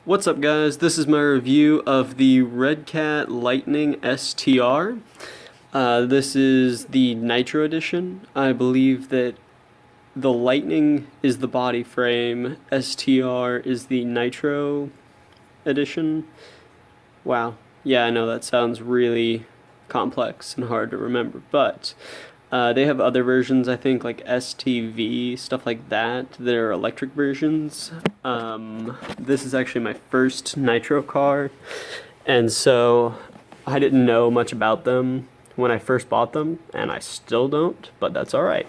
What's up, guys? This is my review of the Redcat Lightning STR. This is the Nitro edition. I believe that the Lightning is the body frame, STR is the Nitro edition. Wow. Yeah, I know that sounds really complex and hard to remember, but they have other versions, I think, like STV, stuff like that, that are electric versions. This is actually my first Nitro car, and so I didn't know much about them when I first bought them, and I still don't, but that's alright.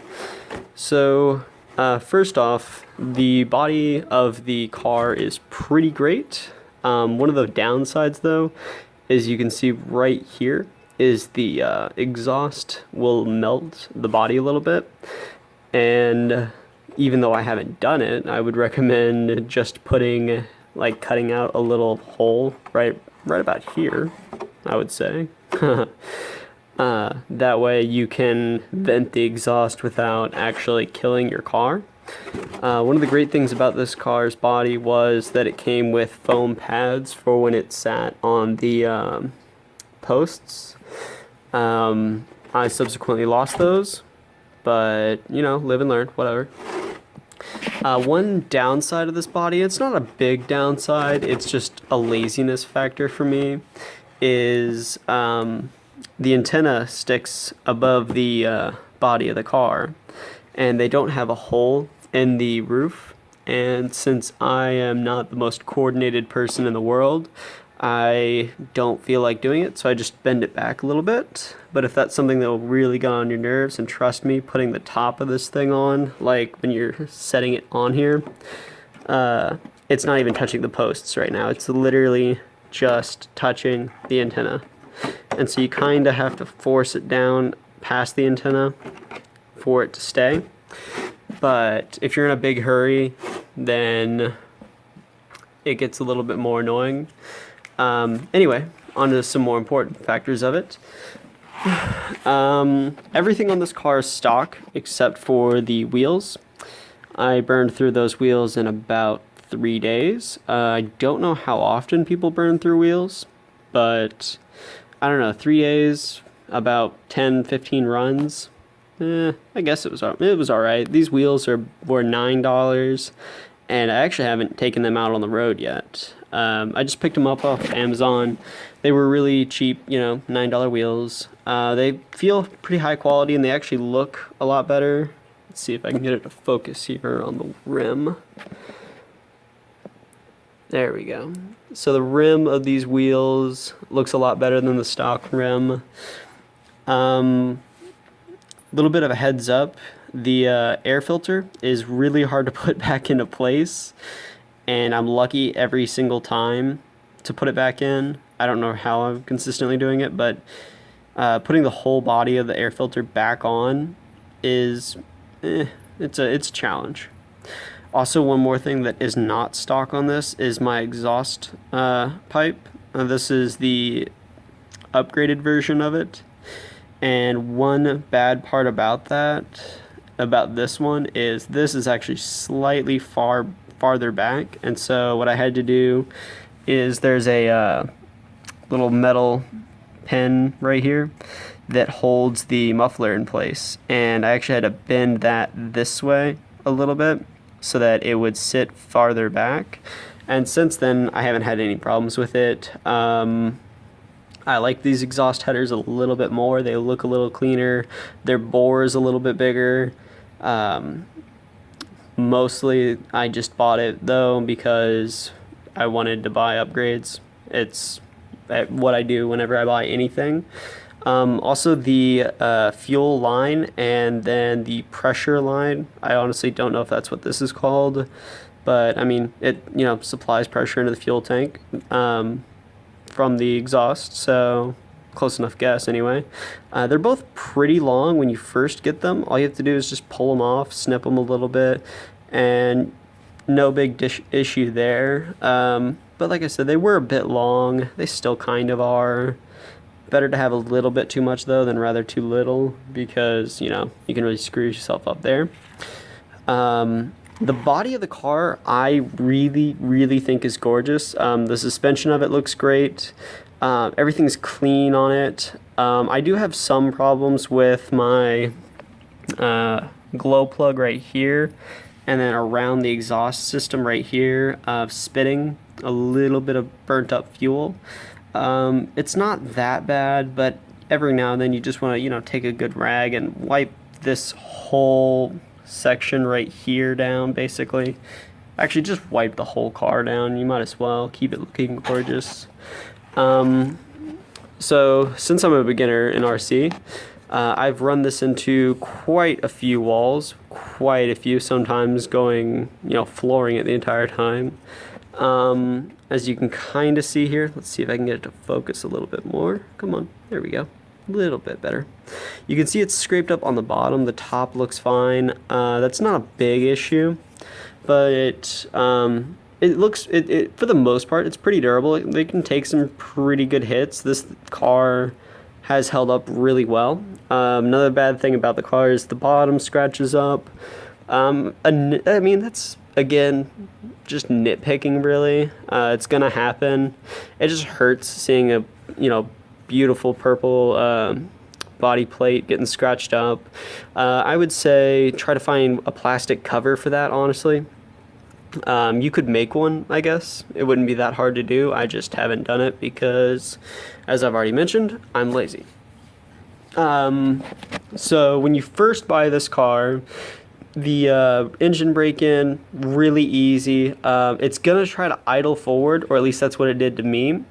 So, first off, the body of the car is pretty great. One of the downsides, though, is you can see right here is the exhaust will melt the body a little bit, and even though I haven't done it, I would recommend just putting, like, cutting out a little hole right about here, I would say. That way you can vent the exhaust without actually killing your car. One of the great things about this car's body was that it came with foam pads for when it sat on the posts. I subsequently lost those, but, you know, live and learn, whatever. One downside of this body, it's not a big downside, it's just a laziness factor for me, is the antenna sticks above the body of the car, and they don't have a hole in the roof. And since I am not the most coordinated person in the world, I don't feel like doing it, so I just bend it back a little bit. But if that's something that will really get on your nerves, and trust me, putting the top of this thing on, like when you're setting it on here, it's not even touching the posts right now. It's literally just touching the antenna. And so you kind of have to force it down past the antenna for it to stay. But if you're in a big hurry, then it gets a little bit more annoying. Anyway, on to some more important factors of it. Everything on this car is stock except for the wheels. I burned through those wheels in about 3 days. I don't know how often people burn through wheels, but I don't know, 3 days, about 10-15 runs. I guess it was alright. These wheels were $9, and I actually haven't taken them out on the road yet. I just picked them up off Amazon. They were really cheap, you know, $9 wheels. They feel pretty high quality, and they actually look a lot better. Let's see if I can get it to focus here on the rim. There we go. So the rim of these wheels looks a lot better than the stock rim. Little bit of a heads up, the air filter is really hard to put back into place, and I'm lucky every single time to put it back in. I don't know how I'm consistently doing it, but putting the whole body of the air filter back on is it's a challenge. Also, one more thing that is not stock on this is my exhaust pipe. This is the upgraded version of it. And one bad part about this one, is this is actually slightly farther back. And so what I had to do is there's a little metal pin right here that holds the muffler in place. And I actually had to bend that this way a little bit so that it would sit farther back. And since then, I haven't had any problems with it. I like these exhaust headers a little bit more. They look a little cleaner. Their bore is a little bit bigger. Mostly, I just bought it, though, because I wanted to buy upgrades. It's what I do whenever I buy anything. Also, the fuel line and then the pressure line, I honestly don't know if that's what this is called, but I mean, it, you know, supplies pressure into the fuel tank from the exhaust, so close enough guess anyway. They're both pretty long when you first get them. All you have to do is just pull them off, snip them a little bit, and no big issue there. But like I said, they were a bit long. They still kind of are. Better to have a little bit too much, though, than rather too little, because, you know, you can really screw yourself up there. The body of the car, I really think is gorgeous. The suspension of it looks great. Everything's clean on it. I do have some problems with my glow plug right here, and then around the exhaust system right here, spitting a little bit of burnt up fuel. It's not that bad, but every now and then you just want to, take a good rag and wipe this whole section right here down, basically. Actually, just wipe the whole car down. You might as well keep it looking gorgeous. So since I'm a beginner in RC, I've run this into quite a few walls, sometimes going, flooring it the entire time. As you can kind of see here, let's see if I can get it to focus a little bit more. Come on, there we go. A little bit better. You can see it's scraped up on the bottom. The top looks fine. That's not a big issue, but it looks, for the most part, it's pretty durable. They can take some pretty good hits. This car has held up really well. Another bad thing about the car is the bottom scratches up. I mean, that's, again, just nitpicking, really. It's gonna happen. It just hurts seeing a, beautiful purple body plate getting scratched up. I would say try to find a plastic cover for that, honestly. You could make one, I guess. It wouldn't be that hard to do. I just haven't done it because, as I've already mentioned, I'm lazy. So when you first buy this car, the engine break-in, really easy. It's gonna try to idle forward, or at least that's what it did to me.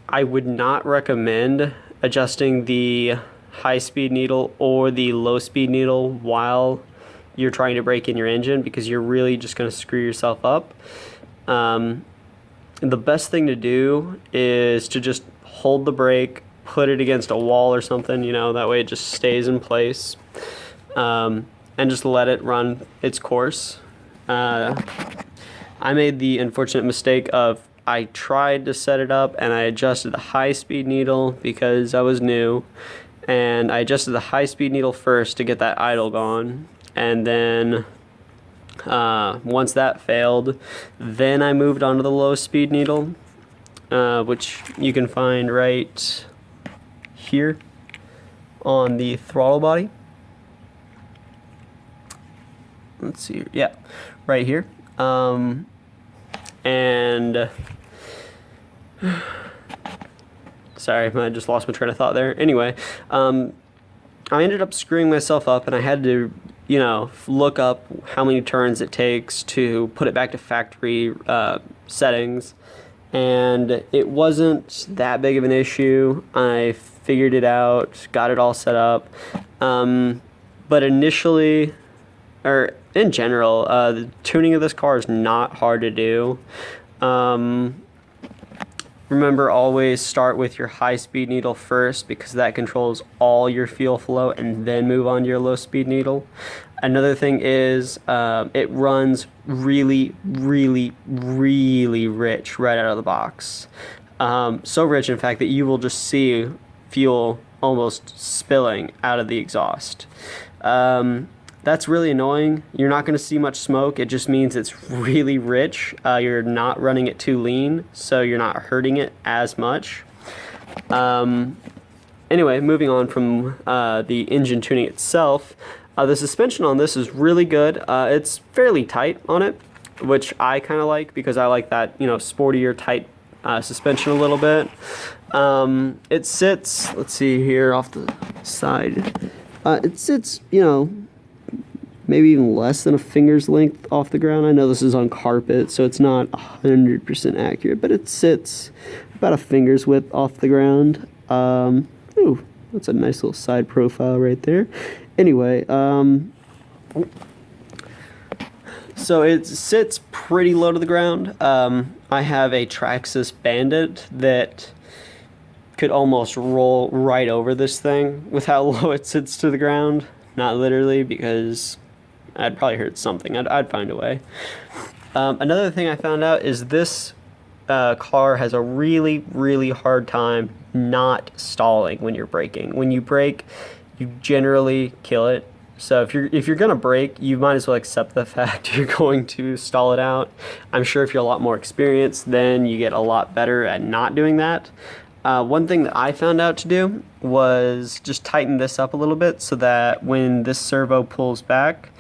I would not recommend adjusting the high-speed needle or the low-speed needle while you're trying to break in your engine, because you're really just going to screw yourself up. The best thing to do is to just hold the brake, put it against a wall or something, that way it just stays in place, and just let it run its course. I made the unfortunate mistake of I tried to set it up and I adjusted the high-speed needle because I was new, and I adjusted the high-speed needle first to get that idle gone, and then once that failed, then I moved on to the low-speed needle, which you can find right here on the throttle body. Let's see here. Yeah, right here. And sorry, I just lost my train of thought there. Anyway, I ended up screwing myself up, and I had to, look up how many turns it takes to put it back to factory settings, and it wasn't that big of an issue. I figured it out, got it all set up, but initially, or in general, the tuning of this car is not hard to do. Remember, always start with your high-speed needle first, because that controls all your fuel flow, and then move on to your low-speed needle. Another thing is it runs really rich right out of the box. So rich, in fact, that you will just see fuel almost spilling out of the exhaust. That's really annoying. You're not going to see much smoke. It just means it's really rich. You're not running it too lean, so you're not hurting it as much. Anyway, moving on from the engine tuning itself, the suspension on this is really good. It's fairly tight on it, which I kind of like, because I like that, sportier, tight suspension a little bit. It sits, let's see here off the side, it sits, maybe even less than a finger's length off the ground. I know this is on carpet, so it's not 100% accurate, but it sits about a finger's width off the ground. Ooh, that's a nice little side profile right there. Anyway, so it sits pretty low to the ground. I have a Traxxas Bandit that could almost roll right over this thing with how low it sits to the ground. Not literally, because I'd probably hurt something. I'd find a way. Another thing I found out is this car has a really hard time not stalling when you're braking. When you brake, you generally kill it. So if you're gonna brake, you might as well accept the fact you're going to stall it out. I'm sure if you're a lot more experienced, then you get a lot better at not doing that. One thing that I found out to do was just tighten this up a little bit so that when this servo pulls back,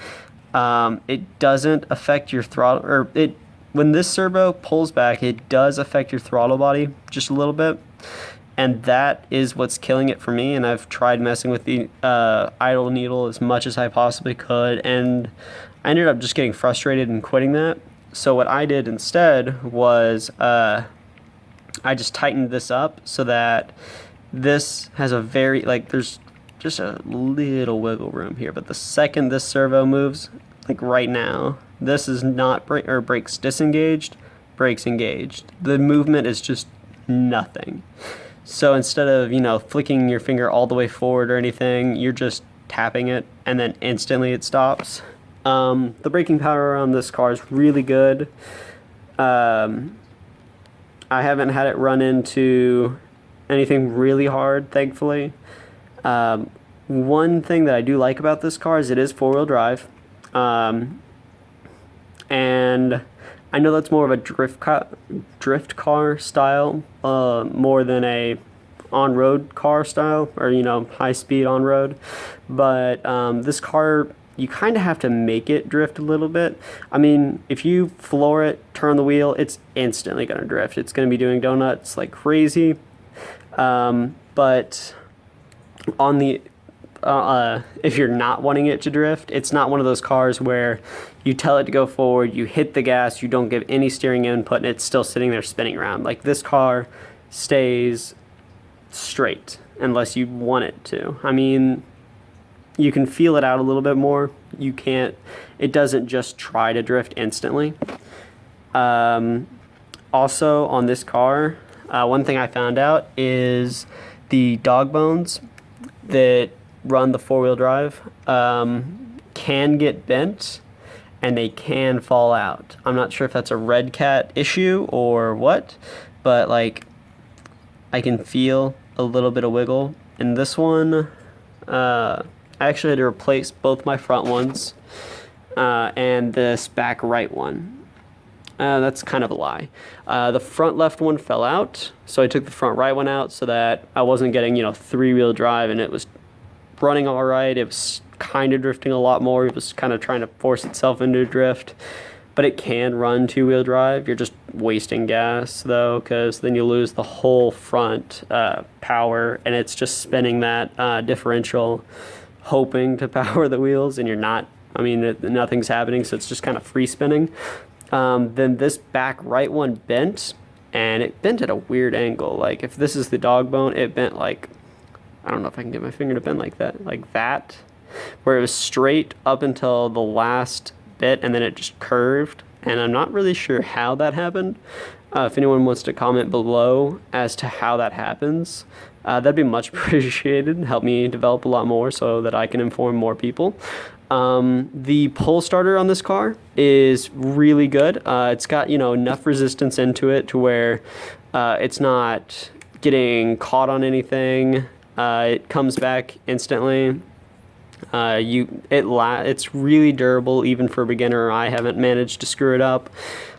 it doesn't affect your throttle, or when this servo pulls back, it does affect your throttle body just a little bit. And that is what's killing it for me. And I've tried messing with the idle needle as much as I possibly could. And I ended up just getting frustrated and quitting that. So what I did instead was I just tightened this up so that this has a very, like, there's just a little wiggle room here. But the second this servo moves, like right now, this is not brakes disengaged, brakes engaged. The movement is just nothing. So instead of, flicking your finger all the way forward or anything, you're just tapping it and then instantly it stops. The braking power on this car is really good. I haven't had it run into anything really hard, thankfully. One thing that I do like about this car is it is four-wheel drive. And I know that's more of a drift car style, more than a on-road car style, or high-speed on-road. But this car, you kind of have to make it drift a little bit. I mean, if you floor it, turn the wheel, it's instantly going to drift. It's going to be doing donuts like crazy. But on the if you're not wanting it to drift, it's not one of those cars where you tell it to go forward, you hit the gas, you don't give any steering input, and it's still sitting there spinning around. Like, this car stays straight unless you want it to. I mean, you can feel it out a little bit more. It doesn't just try to drift instantly. Also on this car, one thing I found out is the dog bones that run the four-wheel drive can get bent and they can fall out. I'm not sure if that's a Redcat issue or what, but like, I can feel a little bit of wiggle in this one. I actually had to replace both my front ones and this back right one. That's kind of a lie. The front left one fell out, so I took the front right one out so that I wasn't getting, three-wheel drive, and it was running all right. It was kind of drifting a lot more. It was kind of trying to force itself into a drift, but it can run two-wheel drive. You're just wasting gas, though, because then you lose the whole front power, and it's just spinning that differential, hoping to power the wheels, and you're not. I mean, nothing's happening, so it's just kind of free spinning. Then this back right one bent, and it bent at a weird angle. Like, if this is the dog bone, it bent like, I don't know if I can get my finger to bend like that, where it was straight up until the last bit, and then it just curved, and I'm not really sure how that happened. If anyone wants to comment below as to how that happens, that'd be much appreciated. Help me develop a lot more so that I can inform more people. The pull starter on this car is really good. It's got, enough resistance into it to where it's not getting caught on anything. It comes back instantly. It's really durable even for a beginner. I haven't managed to screw it up.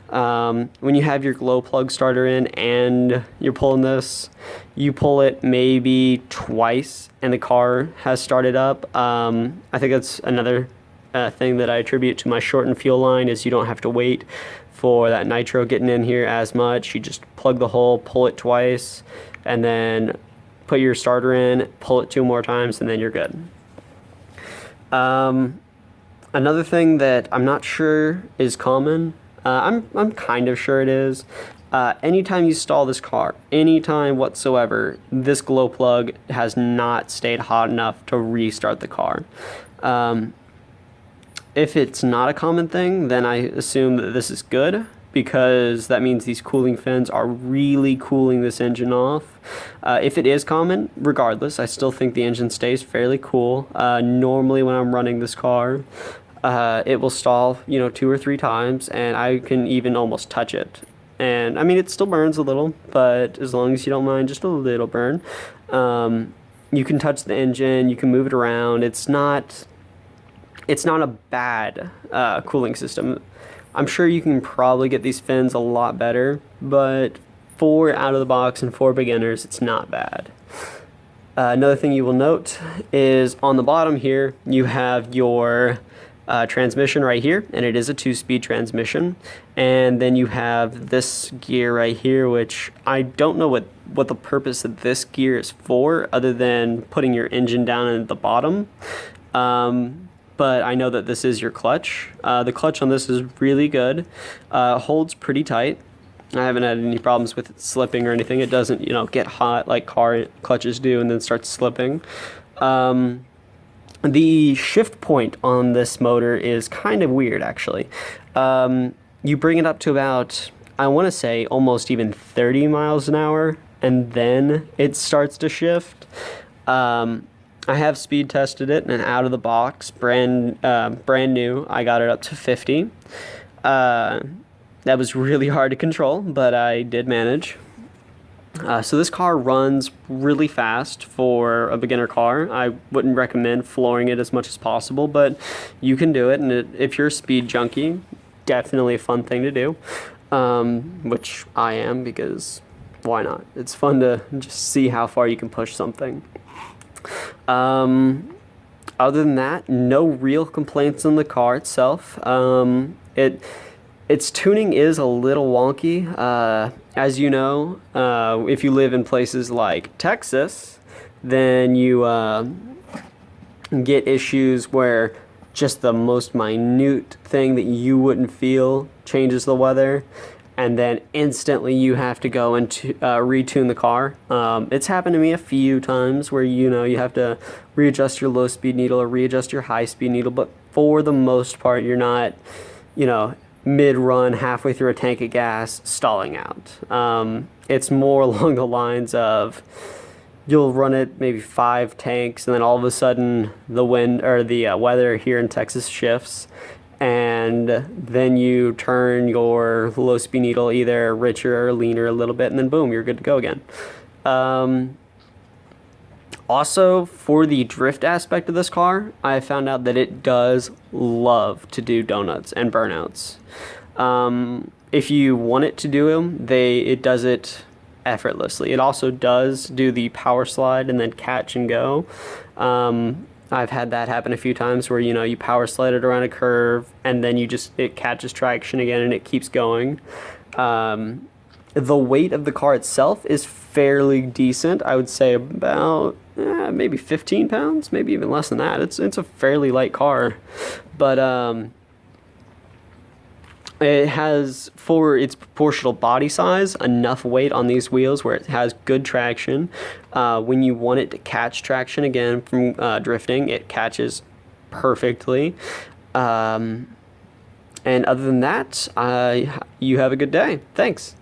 When you have your glow plug starter in and you're pulling this, you pull it maybe twice and the car has started up. I think that's another thing that I attribute to my shortened fuel line is you don't have to wait for that nitro getting in here as much. You just plug the hole, pull it twice, and then put your starter in, pull it 2 more times, and then you're good. Another thing that I'm not sure is common, I'm kind of sure it is, anytime you stall this car, anytime whatsoever, this glow plug has not stayed hot enough to restart the car. If it's not a common thing, then I assume that this is good, because that means these cooling fins are really cooling this engine off. If it is common, regardless, I still think the engine stays fairly cool. Normally when I'm running this car, it will stall, 2 or 3 times, and I can even almost touch it. And I mean, it still burns a little, but as long as you don't mind just a little burn, you can touch the engine, you can move it around. It's not it's not a bad cooling system. I'm sure you can probably get these fins a lot better, but for out of the box and for beginners, it's not bad. Another thing you will note is on the bottom here, you have your transmission right here, and it is a 2-speed transmission. And then you have this gear right here, which I don't know what the purpose of this gear is for, other than putting your engine down at the bottom. But I know that this is your clutch. The clutch on this is really good. Holds pretty tight. I haven't had any problems with it slipping or anything. It doesn't, get hot like car clutches do and then starts slipping. The shift point on this motor is kind of weird, actually. You bring it up to about, I want to say, almost even 30 miles an hour, and then it starts to shift. I have speed tested it, and out of the box, brand new, I got it up to 50. That was really hard to control, but I did manage. So this car runs really fast for a beginner car. I wouldn't recommend flooring it as much as possible, but you can do it. And if you're a speed junkie, definitely a fun thing to do, which I am, because why not? It's fun to just see how far you can push something. Other than that, no real complaints on the car itself. Its tuning is a little wonky. As you know, if you live in places like Texas, then you get issues where just the most minute thing that you wouldn't feel changes the weather, and then instantly you have to go and retune the car. It's happened to me a few times where you have to readjust your low speed needle or readjust your high speed needle, but for the most part you're not, mid-run, halfway through a tank of gas, stalling out. It's more along the lines of you'll run it maybe 5 tanks, and then all of a sudden the wind or the weather here in Texas shifts, and then you turn your low speed needle either richer or leaner a little bit, and then boom, you're good to go again. Also, for the drift aspect of this car, I found out that it does love to do donuts and burnouts. If you want it to do them, it does it effortlessly. It also does do the power slide and then catch and go. I've had that happen a few times where you power slide it around a curve and then it catches traction again and it keeps going. The weight of the car itself is fairly decent. I would say about maybe 15 pounds, maybe even less than that. It's a fairly light car, but it has, for its proportional body size, enough weight on these wheels where it has good traction. When you want it to catch traction again from drifting, it catches perfectly. And other than that, you have a good day. Thanks.